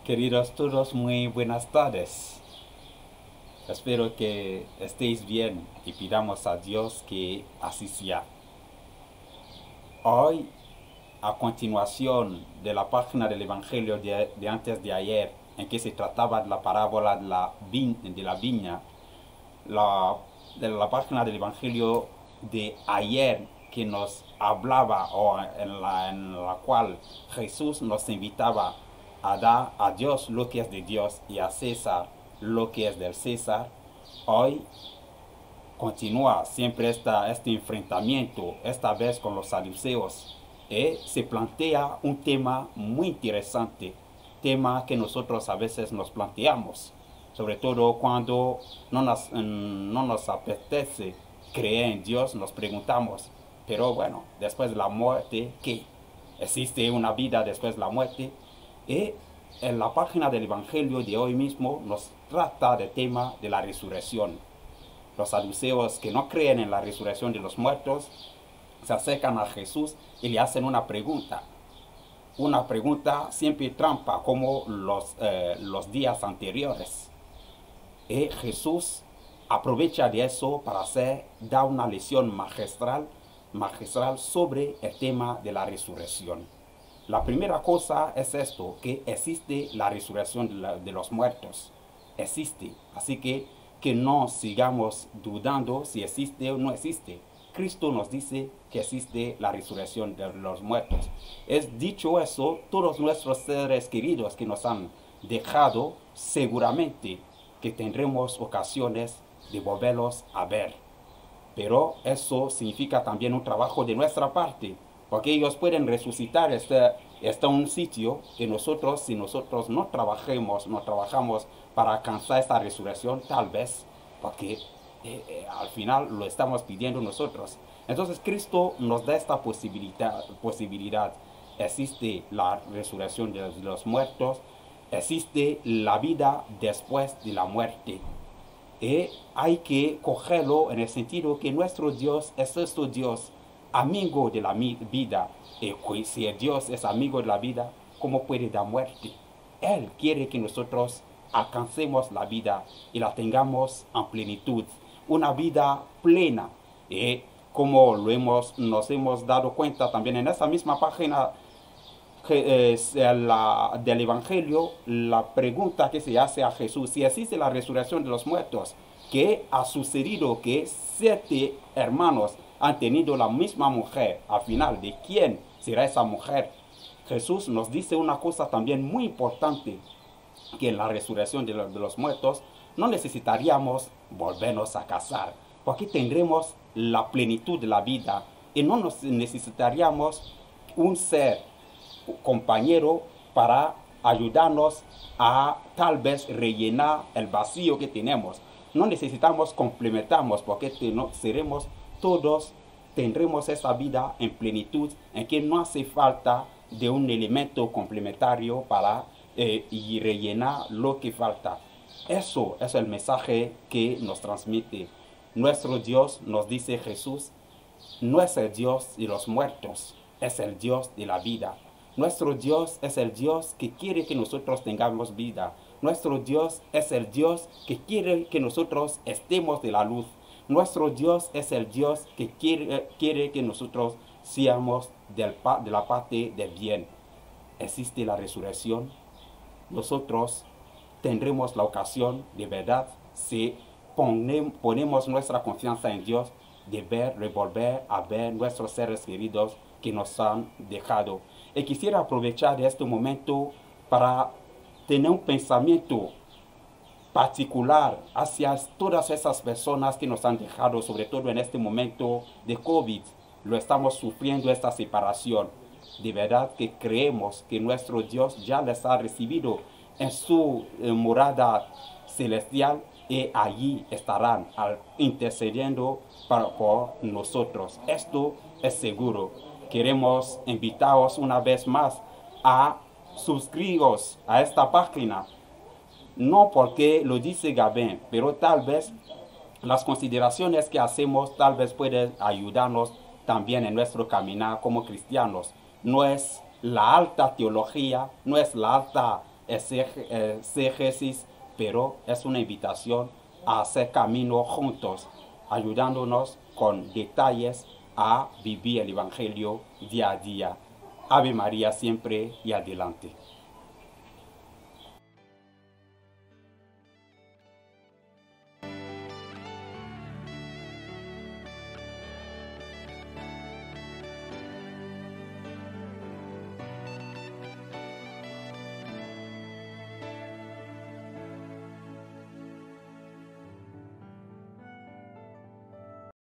Queridos todos, muy buenas tardes. Espero que estéis bien y pidamos a Dios que así sea. Hoy, a continuación de la página del Evangelio de antes de ayer, en que se trataba de la parábola de la viña, de la página del Evangelio de ayer que nos hablaba o en la cual Jesús nos invitaba a dar a Dios lo que es de Dios y a César lo que es del César. Hoy continúa siempre este enfrentamiento, esta vez con los saduceos, y se plantea un tema muy interesante, tema que nosotros a veces nos planteamos, sobre todo cuando no nos apetece creer en Dios, nos preguntamos, pero bueno, después de la muerte, ¿qué? ¿Existe una vida después de la muerte? Y en la página del Evangelio de hoy mismo nos trata del tema de la resurrección. Los saduceos que no creen en la resurrección de los muertos se acercan a Jesús y le hacen una pregunta siempre trampa como los días anteriores. Y Jesús aprovecha de eso para dar una lección magistral sobre el tema de la resurrección. La primera cosa es esto, que existe la resurrección de los muertos. Existe. Así que no sigamos dudando si existe o no existe. Cristo nos dice que existe la resurrección de los muertos. Es dicho eso, todos nuestros seres queridos que nos han dejado, seguramente que tendremos ocasiones de volverlos a ver. Pero eso significa también un trabajo de nuestra parte, porque ellos pueden resucitar está un sitio que nosotros, si nosotros no trabajamos para alcanzar esta resurrección, tal vez, porque al final lo estamos pidiendo nosotros. Entonces Cristo nos da esta posibilidad. Existe la resurrección de los muertos, existe la vida después de la muerte. Y hay que cogerlo en el sentido que nuestro Dios es nuestro Dios, amigo de la vida. Y si el Dios es amigo de la vida, ¿cómo puede dar muerte? Él quiere que nosotros alcancemos la vida y la tengamos en plenitud, una vida plena. Y como nos hemos dado cuenta también en esa misma página del Evangelio, la pregunta que se hace a Jesús, si existe la resurrección de los muertos, que ha sucedido que 7 hermanos han tenido la misma mujer, al final, ¿de quién será esa mujer? Jesús nos dice una cosa también muy importante, que en la resurrección de los muertos no necesitaríamos volvernos a casar, porque tendremos la plenitud de la vida y no necesitaríamos un ser compañero para ayudarnos a tal vez rellenar el vacío que tenemos. No necesitamos complementarnos porque tendremos esa vida en plenitud en que no hace falta de un elemento complementario para y rellenar lo que falta. Eso es el mensaje que nos transmite nuestro Dios, nos dice Jesús. No es el Dios de los muertos, es el Dios de la vida. Nuestro Dios es el Dios que quiere que nosotros tengamos vida. Nuestro Dios es el Dios que quiere que nosotros estemos de la luz. Nuestro Dios es el Dios que quiere que nosotros seamos de la parte del bien. Existe la resurrección. Nosotros tendremos la ocasión de verdad, si ponemos nuestra confianza en Dios, de volver a ver nuestros seres queridos que nos han dejado. Y quisiera aprovechar de este momento para tener un pensamiento particular hacia todas esas personas que nos han dejado, sobre todo en este momento de COVID. Lo estamos sufriendo, esta separación. De verdad que creemos que nuestro Dios ya les ha recibido en su morada celestial y allí estarán intercediendo por nosotros. Esto es seguro. Queremos invitaros una vez más a suscribiros a esta página. No porque lo dice Gabén, pero tal vez las consideraciones que hacemos tal vez pueden ayudarnos también en nuestro caminar como cristianos. No es la alta teología, no es la alta ese ejercicio, pero es una invitación a hacer camino juntos, ayudándonos con detalles a vivir el Evangelio día a día. Ave María siempre y adelante.